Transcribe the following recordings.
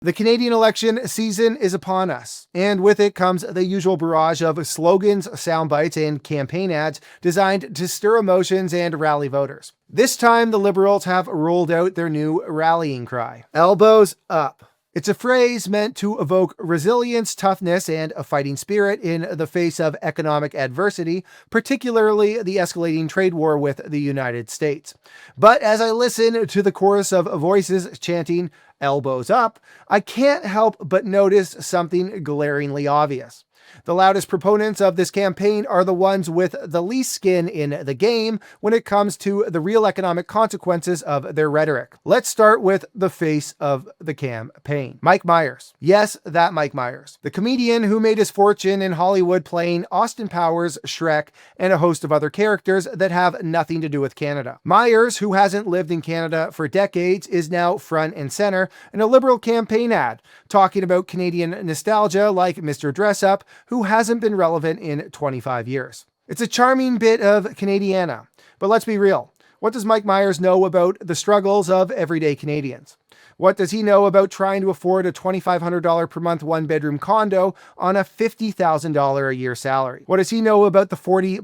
The Canadian election season is upon us, and with it comes the usual barrage of slogans, soundbites, and campaign ads designed to stir emotions and rally voters. This time, the Liberals have rolled out their new rallying cry, elbows up. It's a phrase meant to evoke resilience, toughness, and a fighting spirit in the face of economic adversity, particularly the escalating trade war with the United States. But as I listen to the chorus of voices chanting, elbows up, I can't help but notice something glaringly obvious. The loudest proponents of this campaign are the ones with the least skin in the game when it comes to the real economic consequences of their rhetoric. Let's start with the face of the campaign, Mike Myers. Yes, that Mike Myers, the comedian who made his fortune in Hollywood playing Austin Powers, Shrek, and a host of other characters that have nothing to do with Canada. Myers, who hasn't lived in Canada for decades, is now front and center in a Liberal campaign ad, talking about Canadian nostalgia like Mr. Dress Up, who hasn't been relevant in 25 years. It's a charming bit of Canadiana, but let's be real. What does Mike Myers know about the struggles of everyday Canadians? What does he know about trying to afford a $2,500 per month one-bedroom condo on a $50,000 a year salary? What does he know about the 40%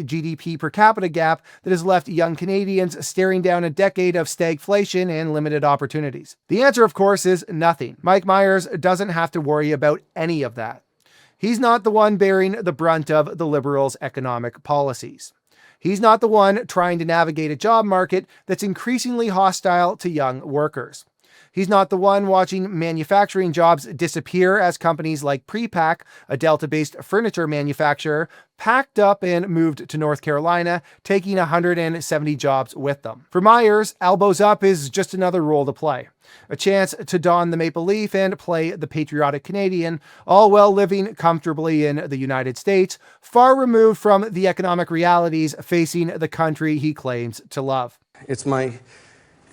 GDP per capita gap that has left young Canadians staring down a decade of stagflation and limited opportunities? The answer, of course, is nothing. Mike Myers doesn't have to worry about any of that. He's not the one bearing the brunt of the Liberals' economic policies. He's not the one trying to navigate a job market that's increasingly hostile to young workers. He's not the one watching manufacturing jobs disappear as companies like Prepack, a Delta-based furniture manufacturer, packed up and moved to North Carolina, taking 170 jobs with them. For Myers, elbows up is just another role to play. A chance to don the maple leaf and play the patriotic Canadian, all while living comfortably in the United States, far removed from the economic realities facing the country he claims to love. It's my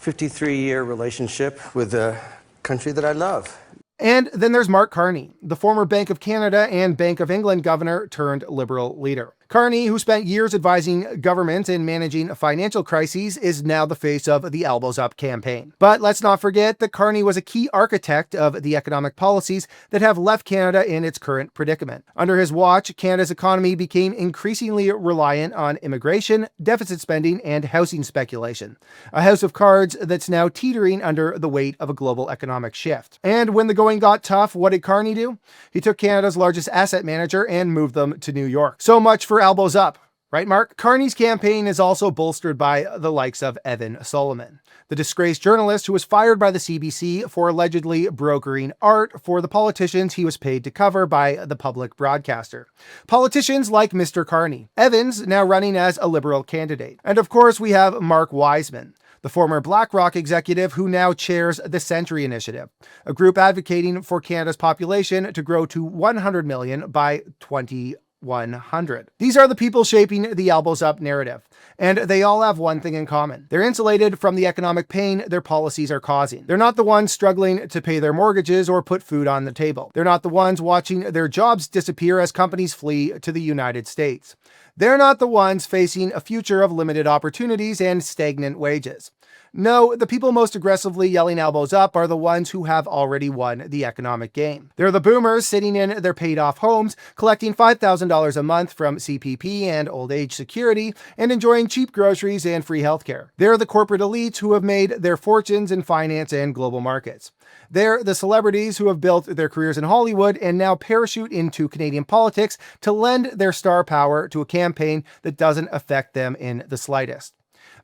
53-year relationship with a country that I love. And then there's Mark Carney, the former Bank of Canada and Bank of England governor turned Liberal leader. Carney, who spent years advising governments in managing financial crises, is now the face of the Elbows Up campaign. But let's not forget that Carney was a key architect of the economic policies that have left Canada in its current predicament. Under his watch, Canada's economy became increasingly reliant on immigration, deficit spending, and housing speculation. A house of cards that's now teetering under the weight of a global economic shift. And when the going got tough, what did Carney do? He took Canada's largest asset manager and moved them to New York. So much for elbows up, right, Mark? Carney's campaign is also bolstered by the likes of Evan Solomon, the disgraced journalist who was fired by the CBC for allegedly brokering art for the politicians he was paid to cover by the public broadcaster. Politicians like Mr. Carney. Evans now running as a Liberal candidate. And of course, we have Mark Wiseman, the former BlackRock executive who now chairs the Century Initiative, a group advocating for Canada's population to grow to 100 million by 2100. These are the people shaping the elbows up narrative, and they all have one thing in common. They're insulated from the economic pain their policies are causing. They're not the ones struggling to pay their mortgages or put food on the table. They're not the ones watching their jobs disappear as companies flee to the United States. They're not the ones facing a future of limited opportunities and stagnant wages. No, the people most aggressively yelling elbows up are the ones who have already won the economic game. They're the boomers sitting in their paid-off homes, collecting $5,000 a month from CPP and old age security, and enjoying cheap groceries and free healthcare. They're the corporate elites who have made their fortunes in finance and global markets. They're the celebrities who have built their careers in Hollywood and now parachute into Canadian politics to lend their star power to a campaign that doesn't affect them in the slightest.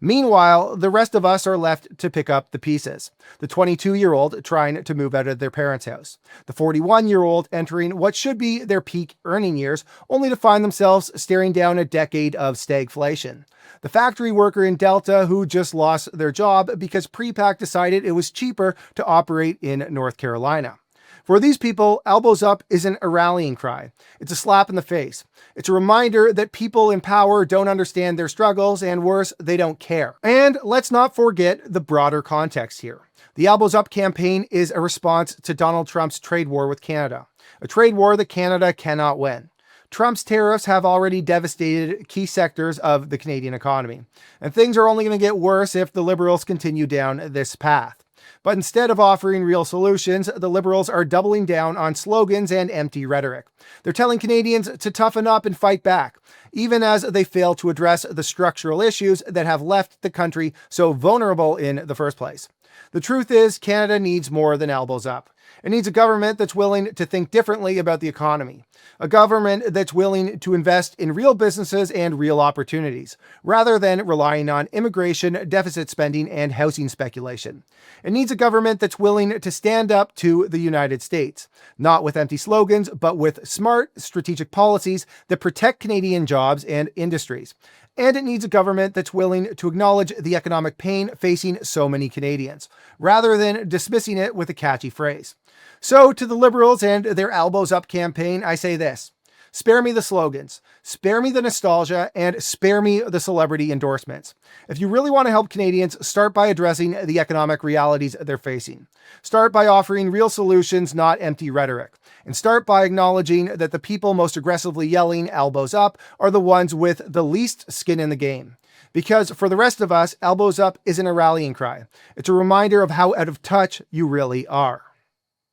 Meanwhile, the rest of us are left to pick up the pieces. The 22-year-old trying to move out of their parents' house. The 41-year-old entering what should be their peak earning years, only to find themselves staring down a decade of stagflation. The factory worker in Delta who just lost their job because Prepack decided it was cheaper to operate in North Carolina. For these people, elbows up isn't a rallying cry. It's a slap in the face. It's a reminder that people in power don't understand their struggles, and worse, they don't care. And let's not forget the broader context here. The Elbows Up campaign is a response to Donald Trump's trade war with Canada, a trade war that Canada cannot win. Trump's tariffs have already devastated key sectors of the Canadian economy, and things are only going to get worse if the Liberals continue down this path. But instead of offering real solutions, the Liberals are doubling down on slogans and empty rhetoric. They're telling Canadians to toughen up and fight back, even as they fail to address the structural issues that have left the country so vulnerable in the first place. The truth is, Canada needs more than elbows up. It needs a government that's willing to think differently about the economy. A government that's willing to invest in real businesses and real opportunities, rather than relying on immigration, deficit spending, and housing speculation. It needs a government that's willing to stand up to the United States, not with empty slogans, but with smart, strategic policies that protect Canadian jobs and industries. And it needs a government that's willing to acknowledge the economic pain facing so many Canadians, rather than dismissing it with a catchy phrase. So, to the Liberals and their elbows up campaign, I say this: spare me the slogans, spare me the nostalgia, and spare me the celebrity endorsements. If you really want to help Canadians, start by addressing the economic realities they're facing. Start by offering real solutions, not empty rhetoric. And start by acknowledging that the people most aggressively yelling elbows up are the ones with the least skin in the game. Because for the rest of us, elbows up isn't a rallying cry. It's a reminder of how out of touch you really are.